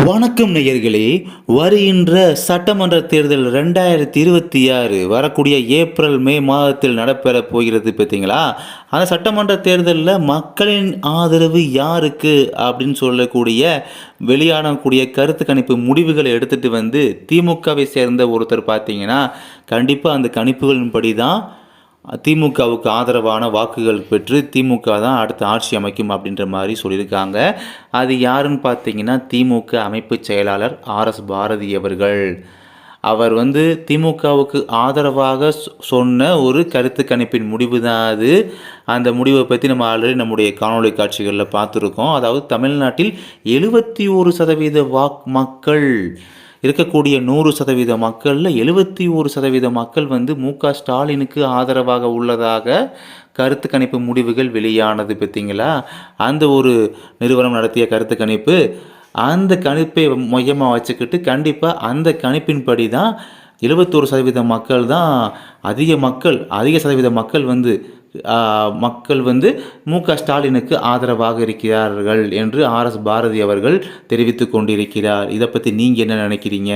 வணக்கம் நேயர்களே. வருகின்ற சட்டமன்ற தேர்தல் 2026 வரக்கூடிய ஏப்ரல் மே மாதத்தில் நடைபெற போகிறது பார்த்தீங்களா? அந்த சட்டமன்ற தேர்தலில் மக்களின் ஆதரவு யாருக்கு அப்படின்னு சொல்லக்கூடிய வெளியானக்கூடிய கருத்து கணிப்பு முடிவுகளை எடுத்துட்டு வந்து திமுகவை சேர்ந்த ஒருத்தர் பார்த்தீங்கன்னா கண்டிப்பாக அந்த கணிப்புகளின்படி தான் திமுகவுக்கு ஆதரவான வாக்குகள் பெற்று திமுக தான் அடுத்த ஆட்சி அமைக்கும் அப்படின்ற மாதிரி சொல்லியிருக்காங்க. அது யாருன்னு பார்த்தீங்கன்னா திமுக அமைப்பு செயலாளர் ஆர்எஸ் பாரதி அவர்கள். அவர் திமுகவுக்கு ஆதரவாக சொன்ன ஒரு கருத்து கணிப்பின் முடிவு தான் அது. அந்த முடிவை பற்றி நம்ம ஆல்ரெடி நம்முடைய காணொளி காட்சிகளில் பார்த்துருக்கோம். அதாவது தமிழ்நாட்டில் 71% மக்கள் இருக்கக்கூடிய 100% மக்களில் 71% மக்கள் மு.க. ஸ்டாலினுக்கு ஆதரவாக உள்ளதாக கருத்து கணிப்பு முடிவுகள் வெளியானது பார்த்தீங்களா? அந்த ஒரு நிறுவனம் நடத்திய கருத்து கணிப்பு. அந்த கணிப்பை மையமாக வச்சுக்கிட்டு கண்டிப்பாக அந்த கணிப்பின்படி தான் 71% மக்கள் தான் அதிக சதவீத மக்கள் மு.க. ஸ்டாலினுக்கு ஆதரவாக இருக்கிறார்கள் என்று ஆர்எஸ் பாரதி அவர்கள் தெரிவித்து கொண்டிருக்கிறார். இதை பற்றி நீங்கள் என்ன நினைக்கிறீங்க?